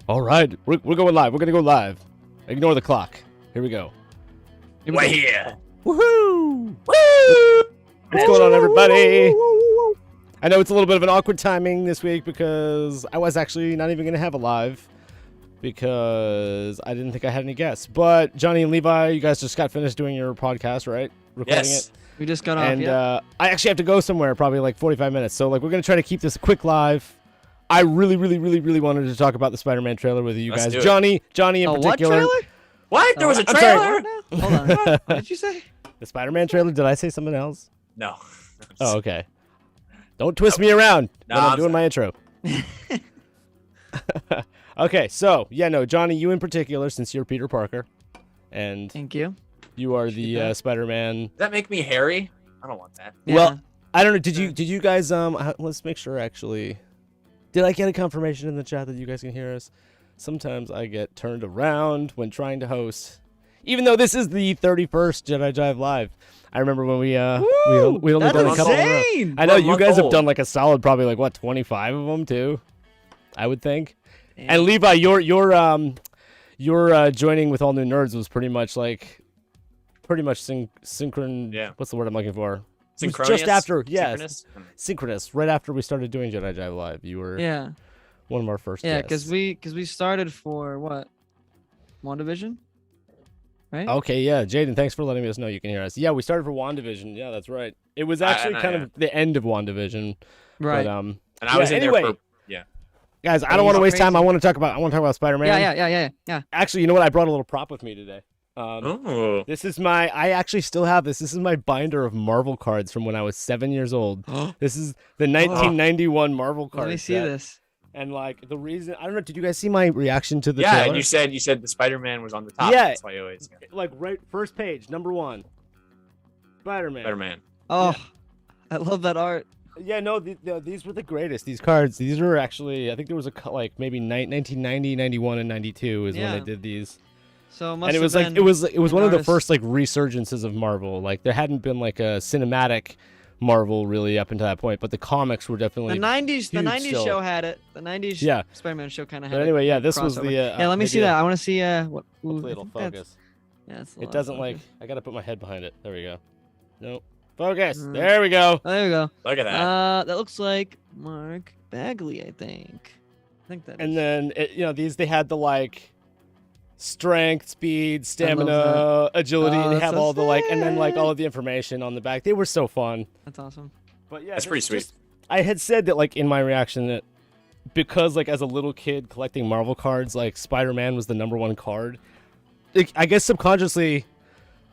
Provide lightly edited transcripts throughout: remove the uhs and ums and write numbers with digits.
All right, we're going live. We're gonna go live. Ignore the clock. Here we go. We're here. Woohoo! Woo! What's going on, everybody? I know it's a little bit of an awkward timing this week because I was actually not even gonna have a live because I didn't think I had any guests. But Johnny and Levi, you guys just got finished doing your podcast, right? Recording Yes. it. We just got off, And I actually have to go somewhere, probably like 45 minutes. So like we're gonna try to keep this a quick live. I really wanted to talk about the Spider-Man trailer with you Let's guys. do it. Johnny in what particular. trailer? What? There was a I'm sorry. trailer? Hold on. What did you say? The Spider-Man trailer. Did I say something else? No. Oh, okay. Don't twist me around when I'm doing my intro. Okay, so yeah, no, Johnny, you in particular, since you're Peter Parker, and Thank you. you are the Spider-Man. Does that make me hairy? I don't want that. Well, I don't know. Did you guys let's make sure actually. Did I get a confirmation in the chat that you guys can hear us? Sometimes I get turned around when trying to host, even though this is the 31st Jedi Jive live. I remember when we only done a couple. Insane! I know We're a you month guys have old. done like a solid, probably like what 25 of them too. I would think. Damn. And Levi, your joining with All New Nerds was pretty much synchron. Yeah. What's the word I'm looking for? It was Synchronous? just after, yes, Synchronous? synchronous. Right after we started doing Jedi Jive Live, you were Yeah. one of our first. Yeah, guests. because we started for what? WandaVision? Right? Okay, yeah, Jaden, thanks for letting us know you can hear us. Yeah, we started for WandaVision. Yeah, that's right. It was actually kind of the end of WandaVision. Right. But, And I was in anyway, there for... Yeah. guys, I don't want to waste time. crazy. I want to talk about Spider-Man. Yeah. Actually, you know what? I brought a little prop with me today. Oh. This is I actually still have this. This is my binder of Marvel cards from when I was 7 years old. This is the 1991 Marvel card. Let me see this. And like the reason, I don't know. Did you guys see my reaction to the Yeah, trailer? and you said the Spider-Man was on the top. Yeah. That's why you always... Like right first page, number 1. Spider-Man. Spider-Man. Oh, I love that art. Yeah, no, these were the greatest. These cards, these were actually, I think there was like maybe 1990, 91, and 92 is when Yeah. they did these. So it must And it was have like been it was an one of the artist. first like resurgences of Marvel. Like there hadn't been like a cinematic Marvel really up until that point, but the comics were definitely The 90s huge still. show had it. The 90s Yeah. Spider-Man show kind of had But it. anyway, yeah, this was crossover. the Yeah, let me see maybe that. I want to see what. ooh, Hopefully I it'll think that's- focus. Yeah, it's a It lot of doesn't focus. I gotta put my head behind it. There we go. Nope. Focus. Mm. There we go. Oh, there we go. Look at that. That looks like Mark Bagley, I think. I think that. And is. then these they had the like strength, speed, love stamina, agility. Oh, They that's have so all the like, and then like sick. all of the information on the back. They were so fun. That's awesome. But yeah, That's pretty sweet. I had said that like in my reaction that because like as a little kid collecting Marvel cards, like Spider-Man was the number 1 card. Like, I guess subconsciously,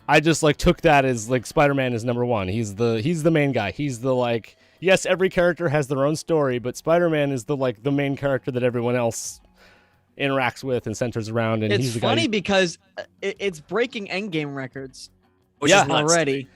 I just like took that as like Spider-Man is number 1. He's the main guy. He's the like yes, every character has their own story, but Spider-Man is the like the main character that everyone else interacts with and centers around. And It's he's the funny guy. because it's breaking Endgame records Which yeah. is nuts. already.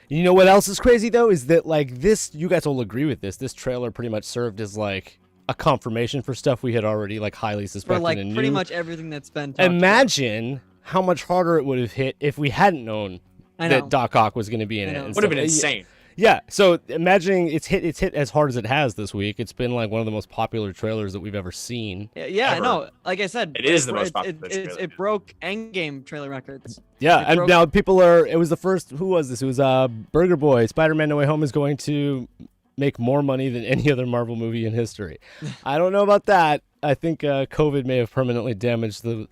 You know what else is crazy though is that like this, you guys will agree with this. This trailer pretty much served as like a confirmation for stuff we had already like highly suspected For like and pretty knew. much everything that's been talked about. Imagine how much harder it would have hit if we hadn't known I know. that Doc Ock was going to be in I it. know. and Would have stuff. been insane. Yeah. So imagining it's hit as hard as it has this week. It's been like one of the most popular trailers that we've ever seen. Yeah, I Ever. know. Like I said, It is the most it- popular it, trailer. it broke Endgame trailer records. Yeah, It and broke- now people are. It was the first. Who was this? It was Burger Boy. Spider-Man: No Way Home is going to make more money than any other Marvel movie in history. I don't know about that. I think COVID may have permanently damaged the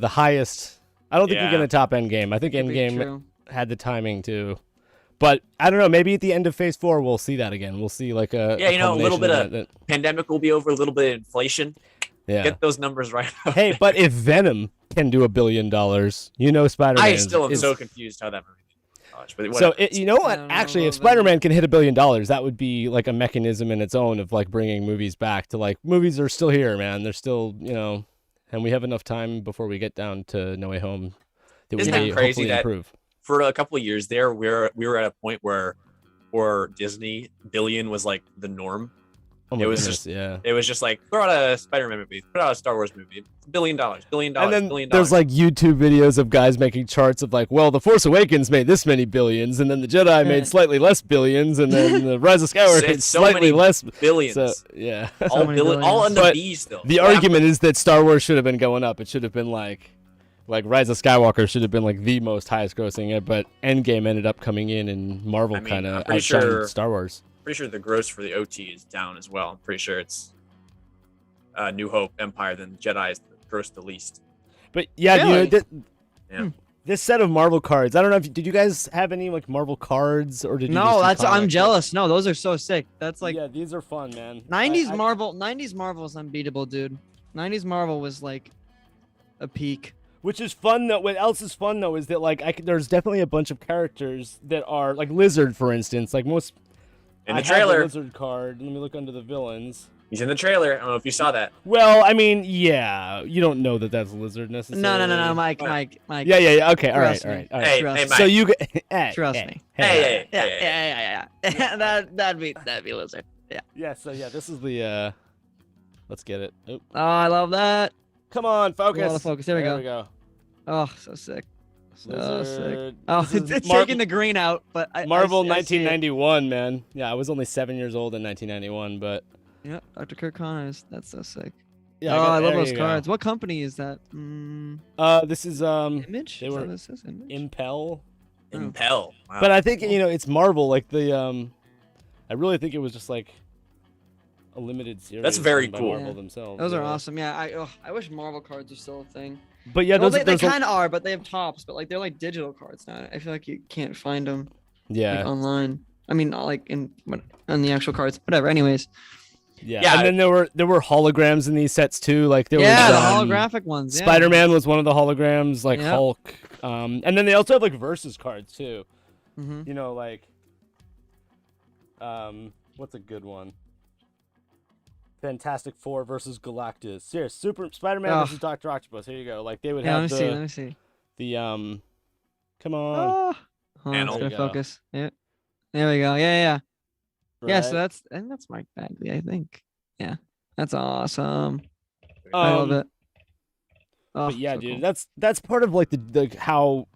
highest. I don't think Yeah. you're going to top Endgame. I think Could be Endgame true. had the timing to. But I don't know. Maybe at the end of Phase 4, we'll see that again. We'll see like a Yeah, you know, a little bit culmination of- Pandemic will be over, a little bit of inflation. yeah. Get those numbers right. Hey, but if Venom can do $1 billion, you know Spider-Man. I still am is- so confused how that movie did. Gosh, but So whatever. you know what? I don't know Actually, if about Venom. Spider-Man can hit $1 billion, that would be like a mechanism in its own of like bringing movies back to like movies are still here, man. They're still, and we have enough time before we get down to No Way Home that Isn't we that may crazy hopefully that- improve. For a couple of years there, we were at a point where Disney billion was like the norm. Oh my It was goodness, just- yeah. It was just like throw out a Spider-Man movie, throw out a Star Wars movie, $1 billion, $1 billion, And then $1 billion. there's like YouTube videos of guys making charts of like, well, The Force Awakens made this many billions, and then The Jedi made slightly less billions, and then The Rise of Skywalker It's made so slightly many less. billions. So yeah, all many billion, all billions. on the But B still. the argument is that Star Wars should have been going up. It should have been like Rise of Skywalker should have been like the most highest grossing, but Endgame ended up coming in, and Marvel I mean, kind I'm of pretty outshined sure- Star Wars. Pretty sure the gross for the OT is down as well. I'm pretty sure it's New Hope, Empire, then Jedi is the gross the least. But yeah, Really? Yeah. this set of Marvel cards. I don't know if did you guys have any like Marvel cards or did you? No, just do that's I'm comics? jealous. No, those are so sick. That's like yeah, these are fun, man. 90s I- Marvel. 90s Marvel is unbeatable, dude. 90s Marvel was like a peak. Which is fun though. What else is fun though is that like there's definitely a bunch of characters that are like Lizard, for instance. Like most. In I the have trailer, Lizard card. Let me look under the villains. he's in the trailer. I don't know if you saw that. Well, I mean, yeah, you don't know that that's Lizard necessarily. No, Mike. Yeah. Okay. All right. Trust me. All right. Hey, Trust hey, me. Mike. So you hey, Trust hey, me. Hey, Yeah. that'd be Lizard. Yeah. So yeah, this is the. Let's get it. Oh, Oh, I love that. come on, focus. A lot of focus. There we go. We go. Oh, so sick. So sick. Lizard. Oh, This is it's Mar- taking the green out, but Marvel I see it. 1991, man. Yeah, I was only 7 years old in 1991, but Yep, Dr. Kirk Connors. That's so sick. yeah. I love there those you go. cards. What company is that? This is Image? they Is that were what it says? Image? Impel. Oh. Impel. Wow. But I think it's Marvel. Like the I really think it was just like a limited series. That's very done by cool. Marvel Yeah. themselves. Those are yeah. awesome. Yeah, I wish Marvel cards are still a thing. But yeah, Well, those they there's a- kind of are, but they have tops. But like they're like digital cards now. I feel like you can't find them yeah, online. I mean, not like on the actual cards. Whatever. Anyways. yeah. Yeah, And then there were holograms in these sets too. Like there Yeah, was the holographic ones. Yeah. Spider-Man was one of the holograms, like Yep. Hulk. And then they also have like versus cards too. Mhm. You know, like what's a good one? Fantastic Four versus Galactus. Serious, Super Spider-Man Ugh. versus Doctor Octopus. Here you go. Like they would Yeah, have let me see. Let me see. the come on. Oh, hold on, Panel. it's There gonna you go. focus. Yeah. There we go. Yeah. Yeah. So right? that's Mike Bagley, I think. Yeah. That's awesome. I love it. Oh, But yeah, so dude, cool. that's part of like the how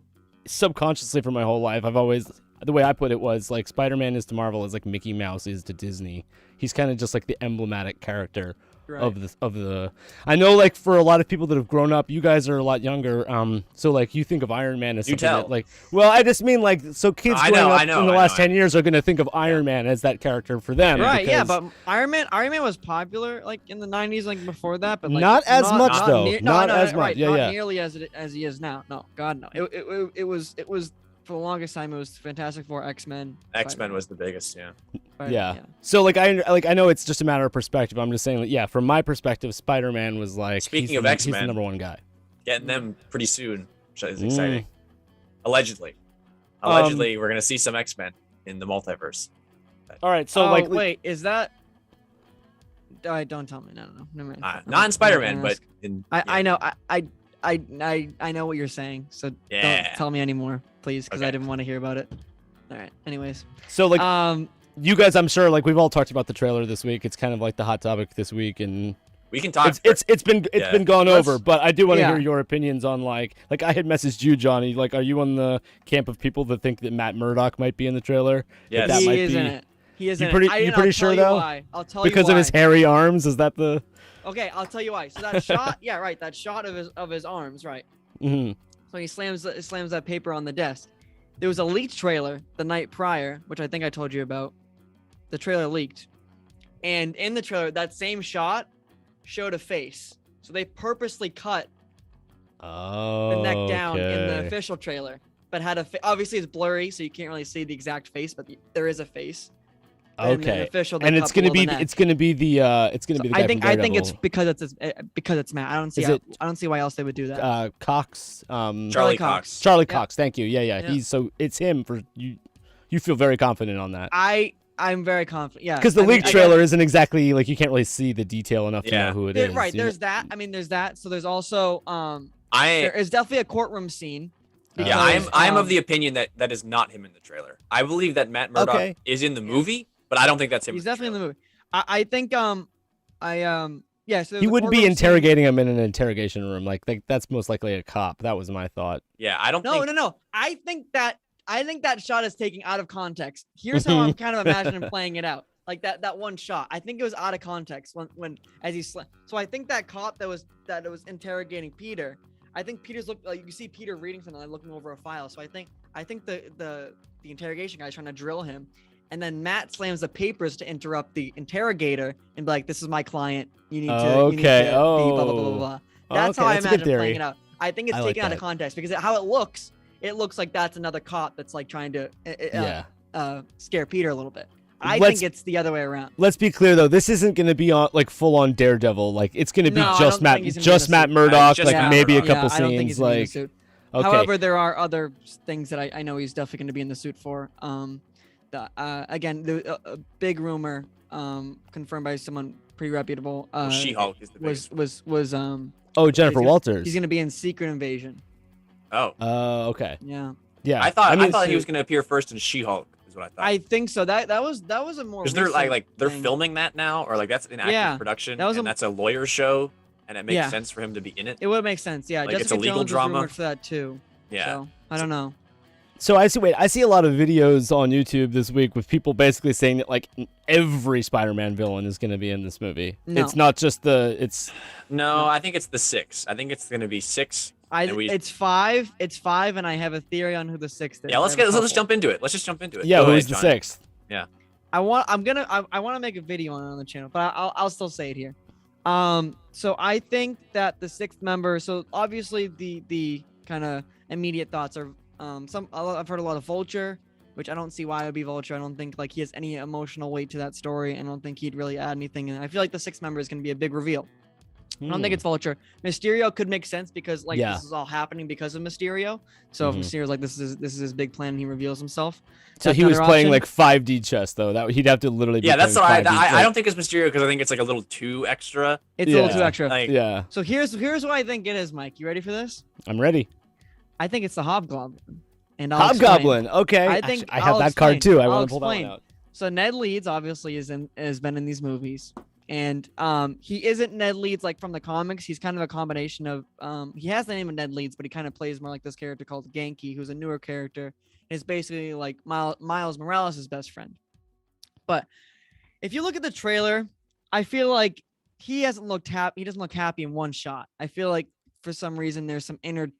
subconsciously for my whole life I've always the way I put it was like Spider-Man is to Marvel as like Mickey Mouse is to Disney. He's kind of just like the emblematic character Right. of the. I know like for a lot of people that have grown up, you guys are a lot younger. So like you think of Iron Man as You something tell. that like well I just mean like so kids I growing know, up I know, in the I last know. 10 years are gonna think of Iron Man as that character for them. Right, yeah, because- but Iron Man was popular like in the 90s, like before that, but like Not as much, though. no, Not no, as much. right, Yeah, not yeah. nearly as he is now. No, God no. It was for the longest time it was Fantastic Four, X-Men. X-Men was the biggest. Yeah. Yeah. So like I know it's just a matter of perspective. I'm just saying that yeah, from my perspective, Spider-Man was like Speaking he's of the, X-Men. he's the number one guy. Getting them pretty soon, which is Mm. exciting. Allegedly. We're gonna see some X-Men in the multiverse. All right, so Oh, like wait, is that? Don't tell me. No. Never mind. Not in Spider-Man, I'm but ask- in. I know. I know what you're saying. So Yeah. don't tell me anymore, please, because I Okay. didn't want to hear about it. All right. Anyways. so like you guys, I'm sure like we've all talked about the trailer this week. It's kind of like the hot topic this week, and We can talk. it's been Yeah. gone Let's- over. But I do want to yeah. hear your opinions on like I had messaged you, Johnny. Like, are you on the camp of people that think that Matt Murdock might be in the trailer? Yes. that he might is be in it. He is You in pretty- it. you pretty sure, I'll tell though? you why. I'll tell you Because why. of his hairy arms. Is that the? Okay, I'll tell you why. So that shot, yeah, right. That shot of his arms, right. hmm So he slams that paper on the desk. There was a leaked trailer the night prior, which I think I told you about. The trailer leaked, and in the trailer, that same shot showed a face. So they purposely cut Oh. the neck down in the okay. official trailer, but had a obviously it's blurry, so you can't really see the exact face, but there is a face. And in the Okay. official, they And cut it's gonna below the be neck. it's gonna be the guy I from think it's Daredevil. because it's Matt. I don't see Is how, it, I don't see why else they would do that. Cox. Charlie Cox. Charlie Yep. Cox. Thank you. Yeah. Yeah. He's so it's him for you. You feel very confident on that I'm very confident. Yeah, because the I mean, leak trailer isn't exactly like you can't really see the detail enough to Yeah. know who it is. Right, you know? there's that. I mean, there's that. So there's also I there is definitely a courtroom scene. yeah, I'm because, of the opinion that is not him in the trailer. I believe that Matt Murdock Okay. is in the movie, but I don't think that's him. He's in the definitely in the trailer. movie. I think yeah. So He the wouldn't be courtroom scene- interrogating him in an interrogation room. Like that's most likely a cop. That was my thought. Yeah, I don't No, think. no, no. I think that shot is taken out of context. Here's how I'm kind of imagining playing it out. Like that one shot. I think it was out of context when as he so I think that cop that was interrogating Peter. I think Peter's like you see Peter reading something and looking over a file. So I think the interrogation guy's trying to drill him. And then Matt slams the papers to interrupt the interrogator and be like, "This is my client. You need to, you need to be blah blah blah blah blah." That's how I that's a good imagine theory. playing it out. I think it's I like taken out that. of context because how it looks like that's another cop that's like trying to scare Peter a little bit. I Let's- think it's the other way around. Let's be clear though. This isn't going to be on like full on Daredevil. Like it's going to be No, I just don't Matt, think he's gonna be in just a Matt suit. Murdock. Just Like Matt maybe Murdock. a couple I don't think he's scenes. gonna be in a Like suit. okay. However, there are other things that I know he's definitely going to be in the suit for. Again, a big rumor confirmed by someone pretty reputable. Well, She-Hulk is the biggest. Was Oh, Jennifer he's Walters. he's going to be in Secret Invasion. Oh, Okay. Yeah. Yeah. I thought mean, he was going to appear first in She-Hulk. Is what I thought. I think so. That was a more. Is there recent like they're thing. filming that now, or like that's in active Yeah, production, that was and a- that's a lawyer show, and it makes Yeah. sense for him to be in it. It would make sense. Yeah, Like, Jessica it's a legal Jones drama? was rumored for that too. Yeah. So I don't know. So I see a lot of videos on YouTube this week with people basically saying that like every Spider-Man villain is going to be in this movie. No. It's not just it's No, I think it's the 6. I think it's going to be 6. And we- It's 5. It's 5, and I have a theory on who the 6th is. Yeah, let's I have a let's couple. jump into it. Let's just jump into it. yeah, Go who's ahead, the John. sixth? I want to make a video on the channel, but I'll still say it here. So I think that the 6th member. So obviously the kind of immediate thoughts are I've heard a lot of Vulture, which I don't see why it would be Vulture. I don't think like he has any emotional weight to that story. I don't think he'd really add anything. And I feel like the 6th member is going to be a big reveal. I don't think it's Vulture. Mysterio could make sense because like Yeah. this is all happening because of Mysterio. So if Mhm. Mysterio's like this is his big plan, and he reveals himself. So That's he was another playing option. like 5D chess though. That he'd have to literally be Yeah, that's what playing 5D I chess. don't think it's Mysterio because I think it's like a little too extra. It's a little Yeah. too extra. Like, Yeah, So here's what I think it is, Mike. You ready for this? I'm ready. I think it's the Hobgoblin. And I'll explain. Hobgoblin. Okay. I think I have I'll that card explain. too. I I'll want to pull that one explain. out. So Ned Leeds obviously has been in these movies, and he isn't Ned Leeds like from the comics. He's kind of a combination of he has the name of Ned Leeds, but he kind of plays more like this character called Genki, who's a newer character. It's basically like Miles Morales' best friend. But if you look at the trailer, I feel like he hasn't looked happy. He doesn't look happy in one shot. I feel like for some reason there's some inner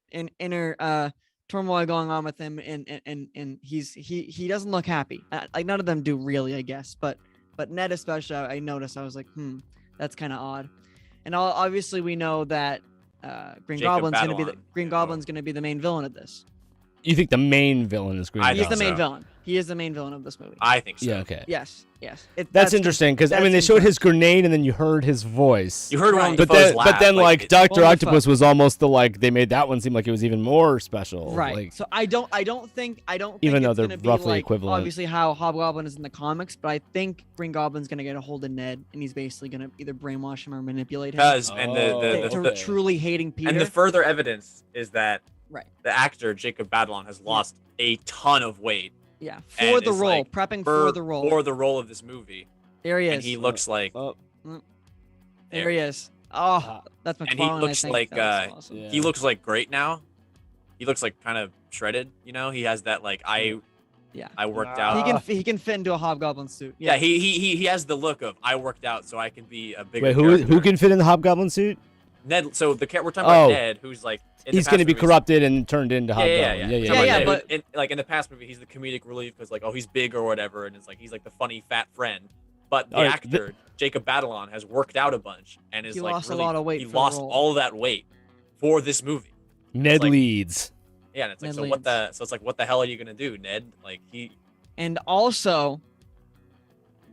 turmoil going on with him, and he doesn't look happy. Like none of them do really, I guess. But Ned especially, I noticed. I was like, that's kind of odd. And obviously we know that Green Jacob Goblin's gonna be Batalon. Goblin's gonna be the main villain of this. You think the main villain is Green I He's Goblin? the think main so. villain. He is the main villain of this movie. I think so. Yeah. Okay. Yes. That's interesting because I mean they showed his grenade and then you heard his voice. You heard Willem but Dafoe's then, laugh. but then like Doctor Willem Octopus Dafoe. was almost the like they made that one seem like it was even more special. Right. Like, So I don't think Even though it's they're gonna be roughly like, equivalent. Obviously how Hobgoblin is in the comics, but I think Green Goblin's gonna get a hold of Ned and he's basically gonna either brainwash him or manipulate him. Because and to the truly hating Peter. and the further evidence is that Right. the actor Jacob Batalon has lost a ton of weight Yeah. For and the is, role, like, prepping for the role. for the role of this movie, There he is. and he looks like oh, There he is. Oh, that's McFarlane. and he looks I think. like, That was awesome. yeah. he looks like great now. He looks like kind of shredded, you know. He has that like Yeah. I worked Nah. out. He can fit into a Hobgoblin suit. Yeah, he has the look of I worked out so I can be a bigger. wait, who character. can fit in the Hobgoblin suit? Ned? So we're talking about Oh. Ned, who's like in the He's past going to be movies- corrupted and turned into Yeah, Hobgoblin. yeah. Yeah, We're yeah. talking about Yeah, Ned, but- who- like in the past movie, he's the comedic relief because like oh he's big or whatever, and it's like he's like the funny fat friend. But the All right, actor Jacob Batalon has worked out a bunch and is He like lost a really, lot of weight He for the lost role. all of that weight for this movie. Ned like- Leeds. Yeah, and it's like Ned so Leeds. it's like what the hell are you gonna do, Ned? Like he And also,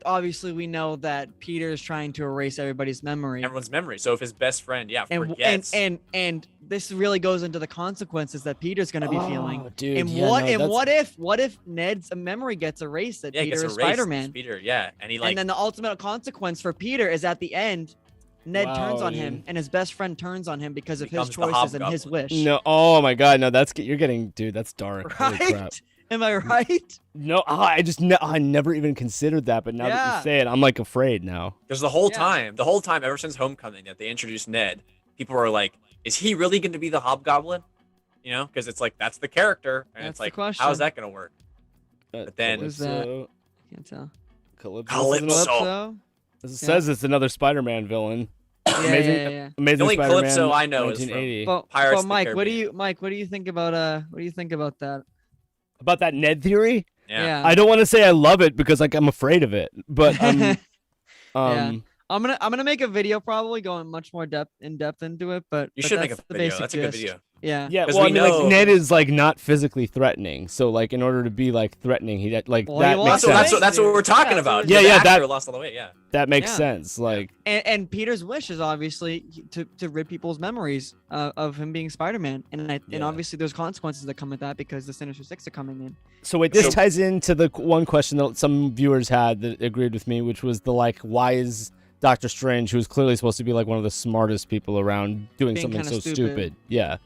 obviously, we know that Peter is trying to erase everybody's memory. everyone's memory. So if his best friend, And forgets, and this really goes into the consequences that Peter's going to be feeling. Dude, And yeah, no, that's- what if Ned's memory gets erased that yeah, he Peter gets is erased, Spider-Man? Peter, yeah, and he like And then the ultimate consequence for Peter is at the end, Ned Wow, turns on dude. him, and his best friend turns on him because of his Becomes the choices and his Hobgoblin. wish. No, oh my God, no, you're getting, dude, that's dark. Holy crap. Right? Am I right? No, I never even considered that, but now that Yeah. you say it, I'm like afraid now. Because the whole Yeah. time, ever since Homecoming, that they introduced Ned, people were like, "Is he really going to be the Hobgoblin?" You know, because it's like that's the character, and That's it's the like, question. how's that going to work? But then- Who's that? Can't tell. Calypso. Calypso. Calypso? This says it's another Spider-Man villain. Yeah, Amazing, yeah. Amazing The only Spider-Man. Calypso I know is from 1980. But Pirates of the Mike, what do Caribbean. you think about that? About that Ned theory, Yeah. I don't want to say I love it because like I'm afraid of it, but Yeah. um, I'm gonna make a video probably going much more in depth into it, but You but should make a that's the video. basic That's a good gist. video. Yeah. yeah. 'Cause Well, I we mean, know- like Ned is like not physically threatening, so like in order to be like threatening, he like Well, that he makes lost sense. That's what we're talking Yeah, about. Yeah, The yeah, actor that- lost all the way. Yeah. That makes Yeah. sense. Like And Peter's wish is obviously to rid people's memories of him being Spider-Man, and Yeah. obviously there's consequences that come with that because the Sinister Six are coming in. So wait, this So- ties into the one question that some viewers had that agreed with me, which was the like, why is Doctor Strange, who is clearly supposed to be like one of the smartest people around, doing Being something kinda so stupid. stupid? Yeah.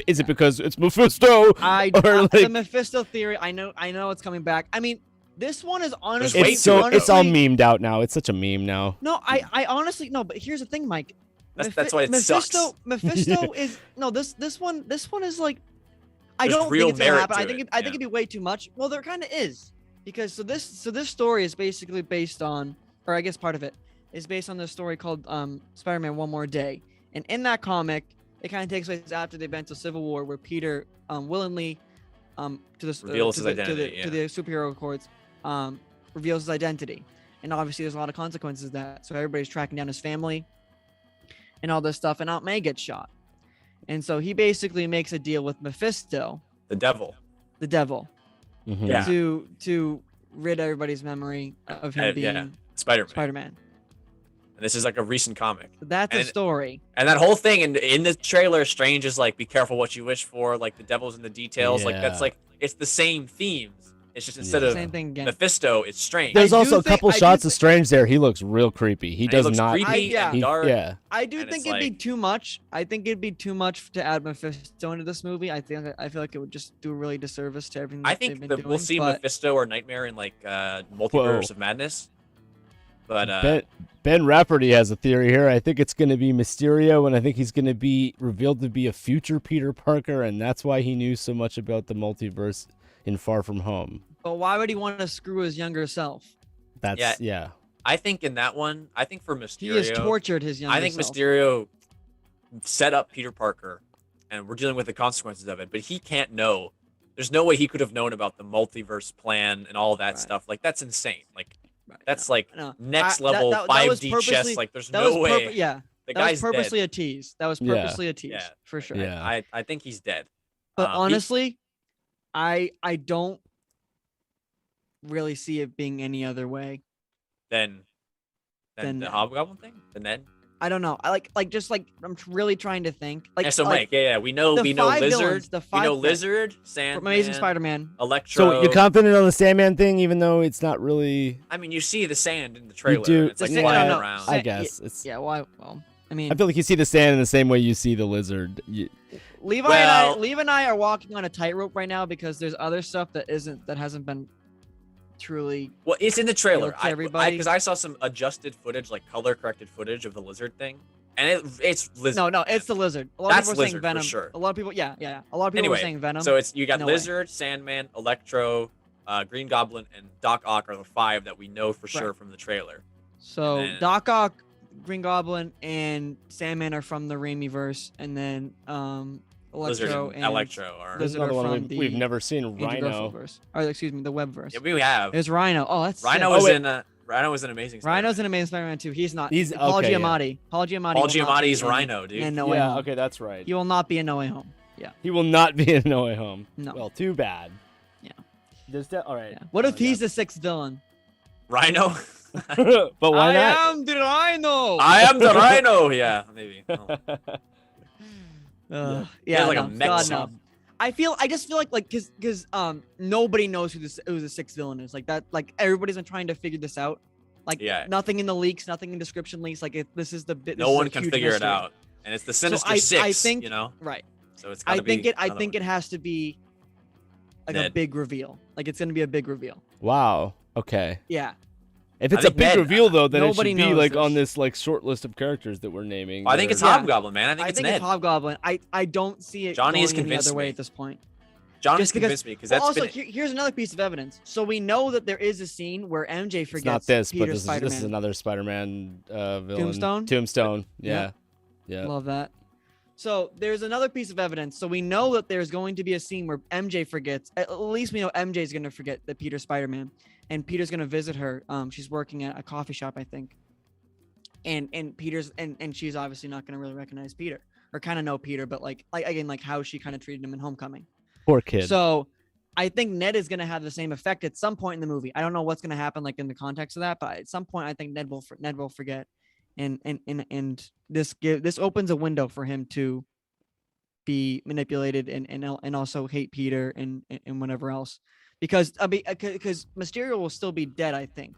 Is it because it's Mephisto? Or, The like- Mephisto theory. I know it's coming back. I mean, this one is honestly. way It's too so it's all honestly- memed out now. It's such a meme now. No, I honestly no. But here's the thing, Mike. That's why it sucks. Mephisto is no. This one is like. I There's don't real think it's gonna merit happen. to I think it, I think it'd be way too much. Well, there kind of is, because this story is basically based on, or I guess part of it is based on this story called Spider-Man One More Day, and in that comic, it kind of takes place after the events of Civil War, where Peter willingly to the Reveals to his the, identity, to the superhero courts reveals his identity, and obviously there's a lot of consequences to that. So everybody's tracking down his family and all this stuff, and Aunt May gets shot, and so he basically makes a deal with Mephisto, The devil. the devil, Mhm. Yeah. to rid everybody's memory of him being Yeah. Spider-Man. Spider-Man. And this is like a recent comic. That's a And- story. And that whole thing in the trailer, Strange is like, be careful what you wish for. Like the devil's in the details. Like that's Yeah. like, it's the same themes. It's just instead Yeah. of Same thing again. Mephisto, it's Strange. There's I do also a think- couple I do shots of thi- Strange there. He looks real creepy. He And does looks not. creepy yeah. and he- dark. yeah. I do And think it's it'd be like- too much. I think it'd be too much to add Mephisto into this movie. I feel like it would just do a really disservice to everything. I that think they've been that doing, we'll see but Mephisto or Nightmare in like Multiverse of Madness. But Ben Rafferty has a theory here. I think it's going to be Mysterio, and I think he's going to be revealed to be a future Peter Parker, and that's why he knew so much about the multiverse in Far From Home. But why would he want to screw his younger self? That's yeah. I think in that one, I think for Mysterio, He has tortured his younger I think self. Mysterio set up Peter Parker, and we're dealing with the consequences of it. But he can't know. There's no way he could have known about the multiverse plan and all that Right. stuff. Like that's insane. Like Right, that's no, like no. next that- level that was 5D purposely- chess. Like there's That no was way. yeah. The That was guy's purposely dead. a tease. That was Yeah. purposely a tease Yeah. for sure. Yeah. I think he's dead. But He- honestly, I don't really see it being any other way. then Then the Ned. Hobgoblin thing. Then Ned. I don't know. I like just like I'm really trying to think. Like Yeah, so like, Mike, yeah, we know the Lizard. villains, the We five know that- Lizard, Sandman, Amazing Spider-Man. Electro. So you're confident on the Sandman thing, even though it's not really. I mean, you see the sand in the trailer. do- and It's like The sand- flying no, no, around. I Sa- guess it's. Yeah. Why? Well, I mean, I feel like you see the sand in the same way you see the lizard. Levi Well- and I are walking on a tightrope right now because there's other stuff that hasn't been truly. Well, it's in the trailer. to everybody. Because I saw some adjusted footage, like color corrected footage of the lizard thing, and it's lizard. No, it's the lizard. A lot That's of people are saying Lizard for Venom. sure. A lot of people, yeah. A lot of people Anyway, are saying Venom. So it's you got No way. Lizard, Sandman, Electro, Green Goblin, and Doc Ock are the 5 that we know for sure Right. from the trailer. So and then- Doc Ock, Green Goblin, and Sandman are from the Raimi verse, and then Lizard Electro and and Electro are. There's Lizard another are one from we've the never seen. Andrew Rhino. Garfield verse. Or excuse me, the web verse. Yeah, we have. There's Rhino. Oh, that's Rhino sick. was wait. in. Rhino was an amazing. Rhino's Spider-Man. an amazing Spider-Man too. He's not. He's- Paul okay, yeah. Giamatti. Paul Giamatti. Paul will not be Giamatti's in- Rhino, dude. in No Way Yeah. Home. Okay, that's right. He will not be in No Way Home. He will not be in No Way Home. No. Well, too bad. Yeah. All right. Yeah. What if he's the 6th villain? Rhino. but why not? am the Rhino. I am the Rhino. Yeah, maybe. Oh. Yeah, like a no, mech God, suit. no. I just feel like because nobody knows who the 6th villain is. Like that, like everybody's been trying to figure this out. Like Yeah. nothing in the leaks, nothing in description leaks. Like this is the bit. No one can figure it out, and it's the Sinister I Six. think- you know, Right. so it's. I Gotta think be it. I another think one. it has to be like Ned. a big reveal. Like it's gonna be a big reveal. Wow. Okay. Yeah. If it's a think big Ned- reveal though, then it should nobody be knows like this. on this like short list of characters that we're naming. I that think are- it's Yeah. Hobgoblin, man. I think it's Ned. Hobgoblin. I don't see it Johnny has going any other convinced way me. at this point. Johnny's Just because- convinced me because Well, that's also, been. here's another piece of evidence. So we know that there is a scene where MJ forgets It's not this, but Peter this is Spider-Man. another Spider-Man villain. Tombstone? Tombstone. Yeah. Yeah. Love that. So there's another piece of evidence. So we know that there's going to be a scene where MJ forgets. At least we know MJ's going to forget that Peter's Spider-Man, and Peter's going to visit her. She's working at a coffee shop, I think. And Peter's and she's obviously not going to really recognize Peter or kind of know Peter, but like again, like how she kind of treated him in Homecoming. Poor kid. So I think Ned is going to have the same effect at some point in the movie. I don't know what's going to happen like in the context of that, but at some point I think Ned will forget, and this opens a window for him to be manipulated and also hate Peter and whatever else, because Mysterio will still be dead, I think,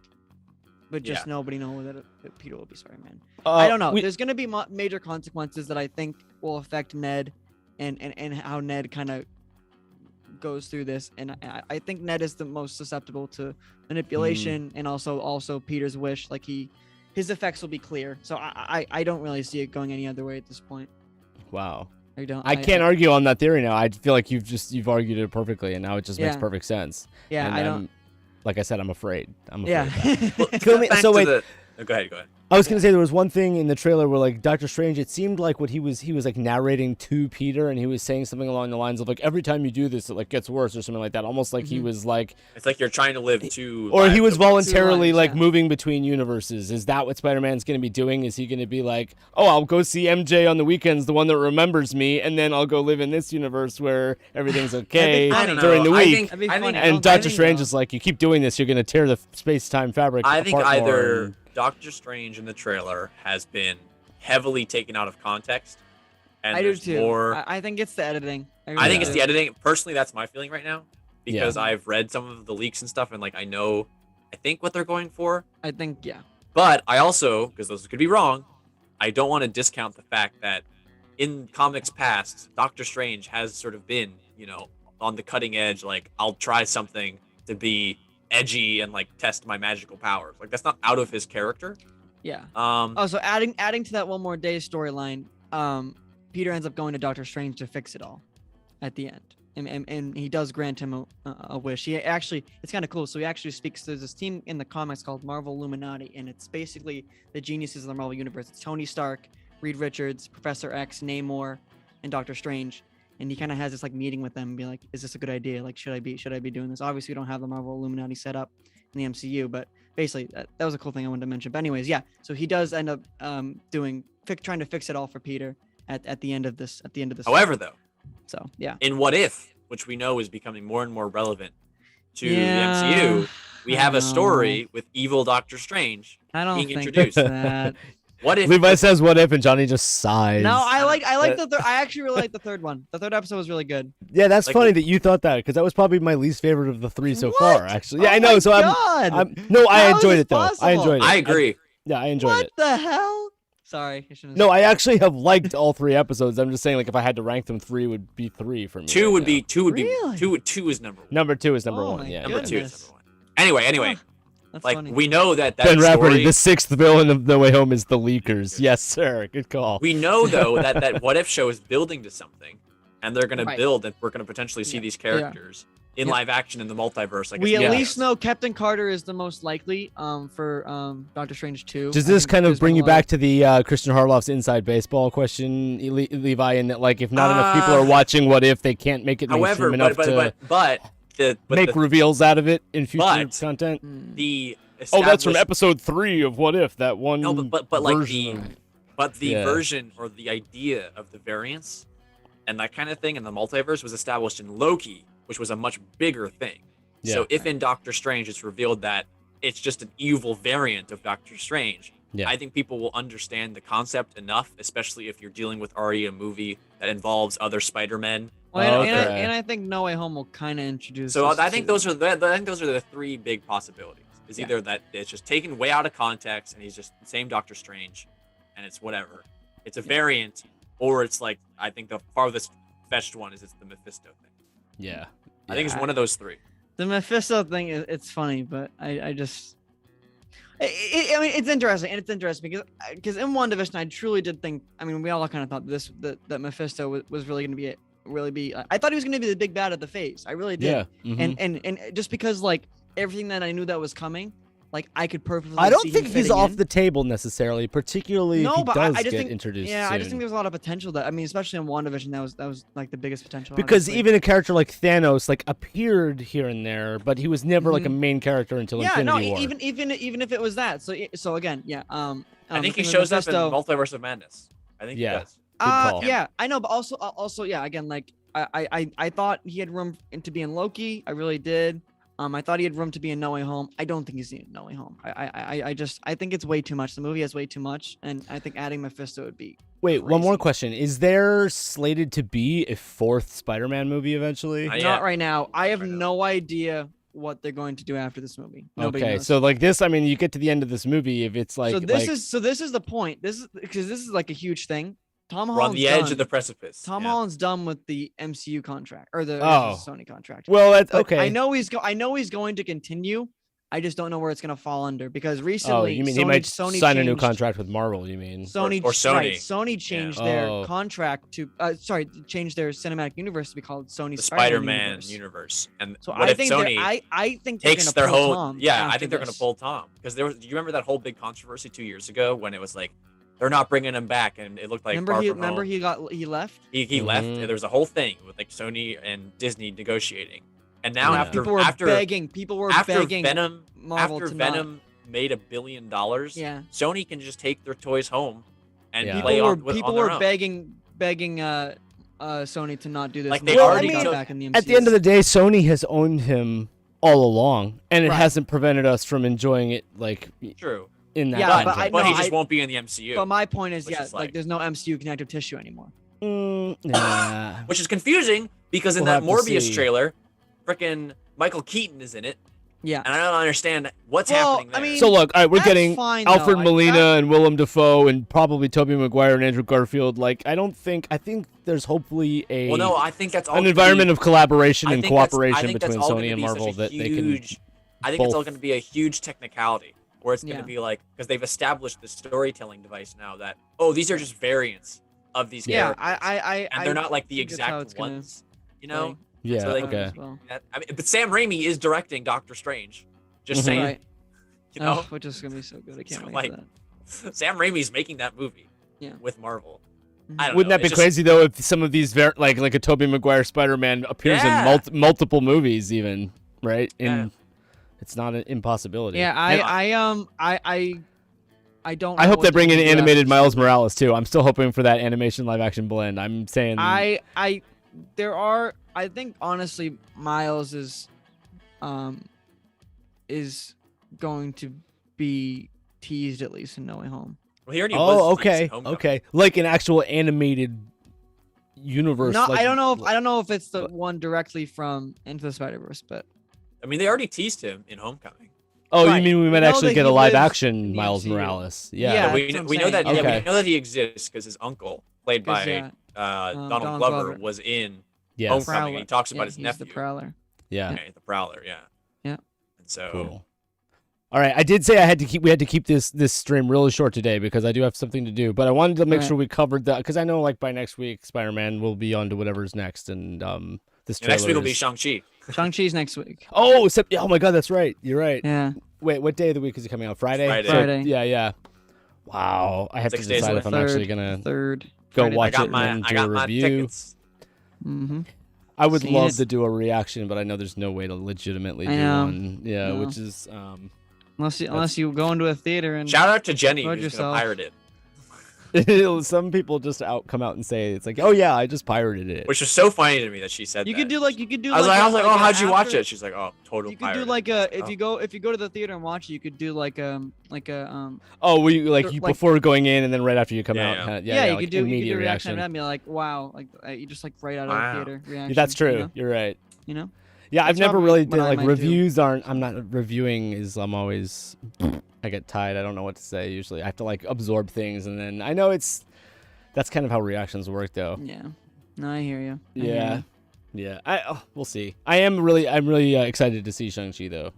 but just nobody knows that Peter will be Spider-Man. I don't know. There's going to be major consequences that I think will affect Ned and how Ned kind of goes through this, and I think Ned is the most susceptible to manipulation and also Peter's wish. Like his effects will be clear, so I don't really see it going any other way at this point. Wow. I can't argue on that theory now. I feel like you've argued it perfectly, and now it just makes Yeah. perfect sense. Yeah, And I don't. Like I said, I'm afraid. Yeah. Kill me- Back so to wait. Go ahead. I was gonna say there was one thing in the trailer where like Doctor Strange, it seemed like what he was like narrating to Peter, and he was saying something along the lines of like every time you do this it like gets worse or something like that. Almost like he was like, It's like you're trying to live two. or he lives was at once. voluntarily lives, like yeah. moving between universes. Is that what Spider-Man's gonna be doing? Is he gonna be like, oh, I'll go see MJ on the weekends, the one that remembers me, and then I'll go live in this universe where everything's okay I don't know. during the I week? think- That'd be I think- funny. And I Doctor think Strange so. is like, you keep doing this, you're gonna tear the space-time fabric. I think apart more, either and- Doctor Strange in the trailer has been heavily taken out of context, and I do there's too. more. I think it's the editing. I think Yeah. it's the editing. Personally, that's my feeling right now because Yeah. I've read some of the leaks and stuff, and like I think what they're going for. I think yeah. But I also, because those could be wrong, I don't want to discount the fact that in comics past, Doctor Strange has sort of been, on the cutting edge. Like I'll try something to be edgy and like test my magical powers. Like that's not out of his character. Yeah. Um, Oh, so adding to that one more day storyline, Peter ends up going to Doctor Strange to fix it all at the end. And he does grant him a wish. He actually, it's kind of cool. So he actually speaks to this team in the comics called Marvel Illuminati, and it's basically the geniuses of the Marvel Universe. It's Tony Stark, Reed Richards, Professor X, Namor, and Doctor Strange. And he kind of has this like meeting with them and be like, is this a good idea? Like, should I be doing this? Obviously, we don't have the Marvel Illuminati set up in the MCU, but basically that was a cool thing I wanted to mention. But anyways, yeah. So he does end up trying to fix it all for Peter at the end of this. however, though, So yeah. in What If, which we know is becoming more and more relevant to Yeah, the MCU, we I have a know. story with evil Doctor Strange. I don't being think introduced. that. What if Levi says what if, and Johnny just sighs. No, I like the third. I actually really like the third one. The third episode was really good. Yeah, that's Like- funny that you thought that, because that was probably my least favorite of the three so far. What? Actually, yeah, Oh I know. my So God. I How is enjoyed this it though. I possible? enjoyed it. I agree. Yeah, I enjoyed What it. the hell? Sorry, I shouldn't. No, I actually have liked all three episodes. I'm just saying, like, if I had to rank them, three would be three for me. Two right would now. be Really? two is number one. Number two is number Oh one. my Yeah, Number two goodness. is number one. Anyway, That's like funny. we know that Ben Rafferty, story. the sixth villain of No Way Home is the Leakers. Yes, sir. Good call. We know though that What If show is building to something, and they're gonna Right. build, and we're gonna potentially see Yeah, these they are. characters in Yeah. live action in the multiverse. I guess We at Yeah. least know Captain Carter is the most likely for Doctor Strange 2. Does I this think kind of there's bring been you a lot back to the Christian Harloff's inside baseball question, Levi? In that, like, if not enough people are watching What If, they can't make it However, mainstream enough to make the, reveals out of it in future but- content. Hmm. the Oh, that's from established- episode 3 of What If. That one. No, but like version. the Yeah. version or the idea of the variants and that kind of thing in the multiverse was established in Loki, which was a much bigger thing. Yeah. So if in Doctor Strange it's revealed that it's just an evil variant of Doctor Strange, Yeah. I think people will understand the concept enough, especially if you're dealing with already a movie that involves other Spider-Men. Well, Okay. and I think No Way Home will kind of introduce. So us I think to- those are the three big possibilities. Is Yeah. either that it's just taken way out of context and he's just the same Doctor Strange, and it's whatever. It's a variant, or it's like I think the farthest fetched one is it's the Mephisto thing. Yeah. I think it's Yeah. one of those three. The Mephisto thing it's funny, but I just I mean it's interesting, and it's interesting because in WandaVision I truly did think, I mean we all kind of thought that Mephisto was really going to be I thought he was going to be the big bad of the phase. I really did. Yeah. Mhm. And just because like everything that I knew that was coming, like I could perfectly I don't see him think he's fitting off in. the table necessarily, particularly No, if he but does I just get think introduced yeah, soon. I just think there's a lot of potential that, I mean, especially in WandaVision, that was like the biggest potential. Because obviously. even a character like Thanos like appeared here and there, but he was never like a Mhm. main character until yeah, no, Infinity War. even if it was that. So again, yeah. I think the he thing with shows up in Mephisto- Multiverse of Madness. I think Yeah. he does. Good call. Yeah, I know, but also, yeah. Again, like I thought he had room to be in Loki. I really did. I thought he had room to be in No Way Home. I don't think he's in No Way Home. I think it's way too much. The movie has way too much, and I think adding Mephisto would be. Wait, one more crazy. question. Is there slated to be a fourth Spider-Man movie eventually? Not yet. Not right now. I have Right now. no idea what they're going to do after this movie. Nobody Okay, knows. so like this, I mean, you get to the end of this movie if it's like so this like, is the point. This is because this is like a huge thing. Tom We're on Holland's the edge done. of the precipice. Tom yeah. Holland's done with the MCU contract or the Oh. Sony contract. well, that's But okay. I know he's going to continue. I just don't know where it's going to fall under because recently Oh, you mean Sony, he might Sony sign a new changed- contract with Marvel? You mean? Sony Or Sony. Right, Sony changed their Oh. contract to changed their cinematic universe to be called Sony The Spider-Man Spider-Man universe. And So what I if think Sony I think they're takes gonna their pull whole Tom I after think they're gonna this. pull Tom because do you remember that whole big controversy 2 years ago when it was like they're not bringing him back and it looked like remember Far he From remember Home. he left. He left. Mhm. There was a whole thing with like Sony and Disney negotiating, and now Yeah. after People were after begging Venom Marvel after to Venom made $1 billion, Yeah. Sony can just take their toys home and Yeah. play People were on, with, people on their were own. begging Sony to not do this. Like, and they Marvel already got don't- back in the MCU. At the end of the day, Sony has owned him all along, and it Right. hasn't prevented us from enjoying it like True, in that. Yeah, but, but context. I- he no, just won't be in the MCU, But my point is, which yeah, is like like- there's no MCU connective tissue anymore. Nah. which is confusing because in We'll that have to Morbius see. trailer, frickin' Michael Keaton is in it, Yeah. and I don't understand what's Well, happening I there. mean, So look, all right, we're That's getting fine, Alfred though. Molina and Willem Dafoe and probably Tobey Maguire and Andrew Garfield. Like, I think there's hopefully a well, no, I think that's all an gonna environment be, of collaboration I and think that's- I cooperation think that's between all Sony gonna and be such Marvel a that they can. huge- I think it's all both- going to be a huge technicality where it's going Yeah. to be like because they've established this storytelling device now that these are just variants of these Yeah, characters, I and they're not like the think that's how exact it's gonna ones, you know. Yeah. So they- okay. as well. I mean, but Sam Raimi is directing Doctor Strange. Just Mhm. saying, Right. you know, Oh, which is gonna be so good. I can't So, wait like, for that. Sam Raimi's making that movie. Yeah. With Marvel. Mhm. I don't Wouldn't know, that be it's just- crazy though if some of these like a Tobey Maguire Spider-Man appears in Yeah. multiple movies even, right? Yeah. It's not an impossibility. Yeah, And I don't. I know hope what they they're bring in gonna do after animated this Miles movie. Morales too. I'm still hoping for that animation live action blend. I'm saying I think honestly Miles is going to be teased at least in No Way Home. Well, he already was Oh, teased in okay. Homecoming. Okay. Like an actual animated universe. No, like, I don't know if it's the one directly from Into the Spider-Verse, but I mean, they already teased him in Homecoming. Oh, Right. you mean we might know actually that get a he live lives action in the Miles MCU. Morales? Yeah, Yeah. we that's what I'm know that. saying. Yeah, Okay. we know that he exists because his uncle, played 'cause, by yeah, Donald Donald Glover, Glover. was in Yes. Homecoming. Prowler. He talks about Yeah, his he's nephew. the Prowler. Yeah. Okay, the Prowler. Yeah. Yeah. And so. Cool. All right, I did say we had to keep this stream really short today because I do have something to do, but I wanted to make Right. sure we covered that because I know like by next week Spider-Man will be on to whatever's next, and this The next week will trailer be is- Shang-Chi. Shang-Chi's next week. Oh, oh my God, that's right. You're right. Yeah. Wait, what day of the week is it coming out? Friday. Friday. Friday. Yeah. Wow, I have 6 to days decide away. if I'm Third, actually gonna third. go Friday. watch I got it my and then I do got a my review. tickets. Mm-hmm. I would Seen love it. to do a reaction, but I know there's no way to legitimately I do know. one. Yeah, No. which is Unless you go into a theater and Shout out to Jenny Enjoy who's gonna yourself. pirate it, some people just come out and say it's like, oh yeah, I just pirated it. which was so funny to me that she said you that. could do I was like, a- oh, how'd you watch after- it? She's like, oh, total. You could do pirate. like a Oh. if you go to the theater and watch it, you could do like a Oh, were you like Or, you like- before going in and then right after you come Yeah, out? yeah. kinda- yeah, you like could do immediate a reaction. reaction. I'd be like, wow, like you just like right out of Wow. the theater reaction. Yeah, that's true. You know? You're right. You know? Yeah, I've That's never probably really what did I like might do. reviews. I'm not reviewing. I'm always I get tired. I don't know what to say. Usually, I have to like absorb things, and then I know that's kind of how reactions work, though. Yeah. No, I hear you. I hear Yeah. you. Yeah, we'll see. I'm really excited to see Shang-Chi though.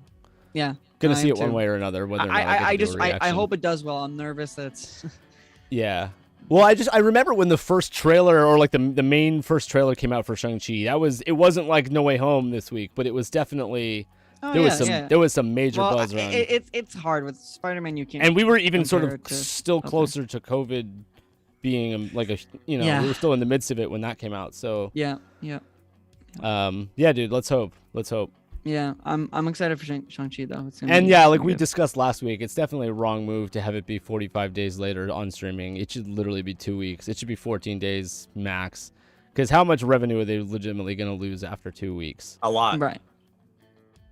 Yeah. Gonna I see am it one too. way or another. Whether or not I get to do a I reaction. hope it does well. I'm nervous. That's. Yeah. Well, I remember when the first trailer or like the main first trailer came out for Shang-Chi. It wasn't like No Way Home this week, but it was definitely there was some major buzz around. It's hard with Spider-Man. You can't. And we were even sort compare of it to still other- closer to COVID being like a we were still in the midst of it when that came out. So Yeah. yeah, dude, let's hope. Yeah, I'm excited for Shang-Chi though. It's gonna And be, yeah, it's like gonna we be good. discussed last week, it's definitely a wrong move to have it be 45 days later on streaming. It should literally be 2 weeks. It should be 14 days max. Because how much revenue are they legitimately going to lose after 2 weeks? A lot. Right.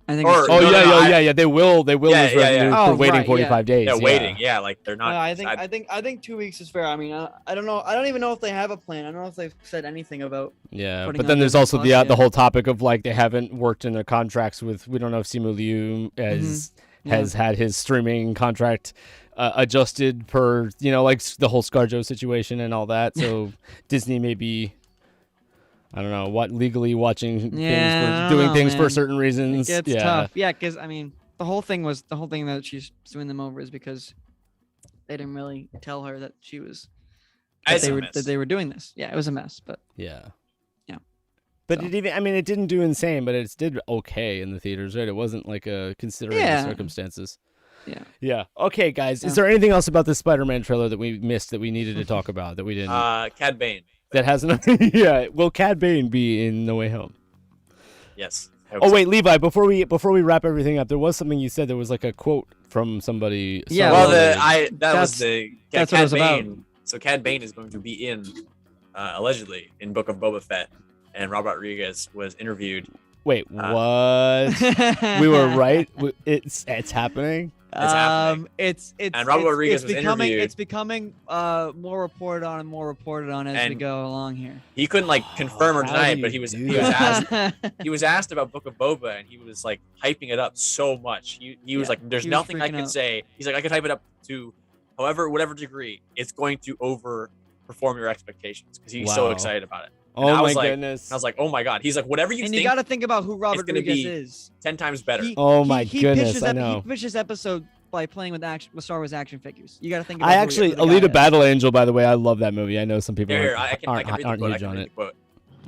I think. Or- it's Oh No, yeah. They will lose Yeah, yeah, revenue yeah. for Oh, waiting right, 45 days. Yeah, yeah. waiting. Yeah, like they're not. No, I think 2 weeks is fair. I mean, I don't know. I don't even know if they have a plan. I don't know if they've said anything about. Yeah, putting but then on there's Disney also Plus, the yeah. whole topic of like they haven't worked in their contracts with. We don't know if Simu Liu has had his streaming contract adjusted per like the whole ScarJo situation and all that. So Disney may be, I don't know, legally watching I things don't for doing know, things for man. certain reasons. It gets yeah. tough. Yeah, because I mean, the whole thing that she's suing them over is because they didn't really tell her that she was It's a mess. that they were doing this. Yeah, it was a mess, but Yeah. Yeah. But So. it didn't do insane, but it did okay in the theaters, right? It wasn't like considering the Yeah. circumstances. Yeah. Yeah. Okay, guys. Is Yeah. there anything else about this Spider-Man trailer that we missed that we needed to talk about that we didn't? Cad Bane. That hasn't. Yeah. Will Cad Bane be in No Way Home? Yes. I hope Oh so. wait, Levi. Before we wrap everything up, there was something you said. There was like a quote from somebody. Yeah, Well, somewhere. that's what it was about. Bane. So Cad Bane is going to be in, allegedly, in Book of Boba Fett, and Robert Rodriguez was interviewed. Wait, what? We were right. It's happening. It's happening. It's And Robert Rodriguez was becoming interviewed. it's becoming more reported on and more reported on as we And- go along here. He couldn't confirm or How deny do it, but you he was do he was that? asked he was asked about Book of Boba, and he was like hyping it up so much. He was Yeah, like, "There's he was nothing I freaking can out. say." He's like, "I could hype it up to, whatever degree, it's going to overperform your expectations," because he's so Wow. excited about it. Oh I my was like- goodness. I was like, "Oh my god!" He's like, "Whatever you And think, you got to think about who Robert gonna Rodriguez be is. 10 times better." Oh my goodness, pitches I know. He pitched this episode by playing with Star Wars action figures. You got to think. I About actually, who the guy Alita is. Battle Angel. By the way, I love that movie. I know some people Here, I can aren't read the quote. I huge can on read it. the quote.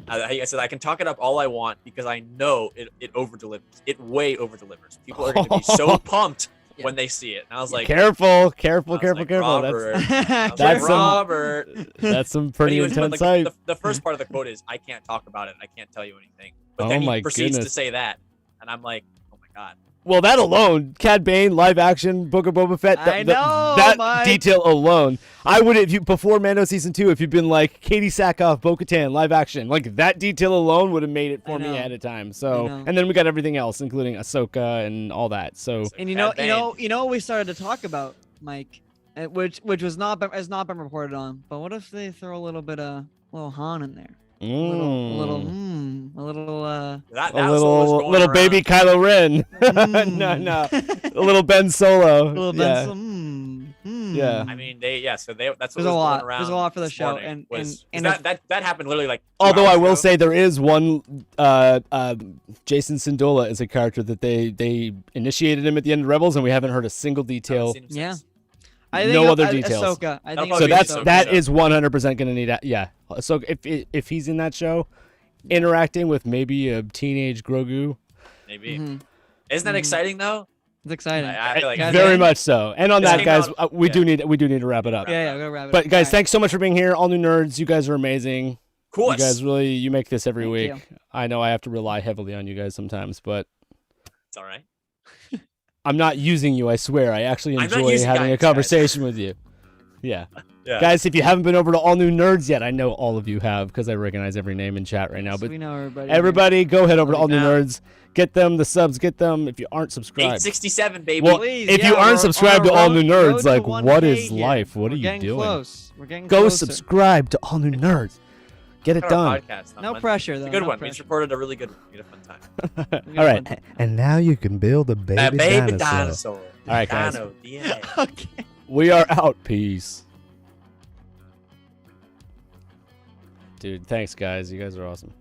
I said, "I can talk it up all I want because I know it over delivers. It way over delivers. People are going to be so pumped Yeah. when they see it." And I was like, Careful. I was like, Careful. Robert. I was That's like, some- Robert. That's some But pretty he was- but, intense like, hype. the first part of the quote is, "I can't talk about it. I can't tell you anything." But Oh then my he proceeds to goodness. say that, and I'm like, "Oh my god!" Well, that alone, Cad Bane, live action, Book of Boba Fett. I know, that Mike. detail alone. I would, if you before Mando season 2, if you'd been like Katie Sackhoff, Bo-Katan, live action, like that detail alone would have made it for I me know. ahead of time. So, I know. and then we got everything else, including Ahsoka and all that. So, And you Cad know Bane. what we started to talk about, Mike, which has not been reported on. But what if they throw a little bit of little Han in there? A little That a was what was going little around. baby Kylo Ren. Mm. no, a little Ben Solo. little yeah. Yeah. I mean, that's what There's was a going lot. around. There's a lot for the this show, morning and was- and that happened literally like. 2 Although I hours will ago. say there is one Jason Sindola is a character that they initiated him at the end of Rebels, and we haven't heard a single I haven't detail. seen him Yeah. since. I think No other I- details. Ahsoka. I That'll think So probably that's be that Ahsoka. is 100% going to need. Yeah. So if he's in that show, interacting with maybe a teenage Grogu, Maybe. Mhm. Isn't that Mhm. exciting though? It's exciting. I feel like Cad very Bane? much so. And on This that, came guys, out- we yeah. do need to wrap it up. Yeah, we're gonna wrap it But up. guys, All right. thanks so much for being here, all new nerds. You guys are amazing. Of course. You guys you make this every Thank week. you. I know I have to rely heavily on you guys sometimes, but It's all right. I'm not using you, I swear. I actually I'm not enjoy using having a guys, conversation with you. Yeah. Yeah. Guys, if you haven't been over to All New Nerds yet, I know all of you have because I recognize every name in chat right now. Yes, But we know everybody. everybody, go head over to All New Yeah. Nerds. Get them the subs, get them if you aren't subscribed. 867, baby. Well, Please, if yeah, you aren't we're subscribed on to a All road- New Nerds, road to like, 1K what is here. life? What We're are you getting doing? Close. We're getting Go closer. subscribe to All New Nerds. Get it Our done. podcast on No Monday. pressure, It's though. a good no one. We pressure. just recorded a really good one. We had a fun time. We got All a right, fun and now you can build a baby, baby dinosaur. dinosaur. All right, guys. Dino DNA. Okay. We are out. Peace. Dude, thanks, guys. You guys are awesome.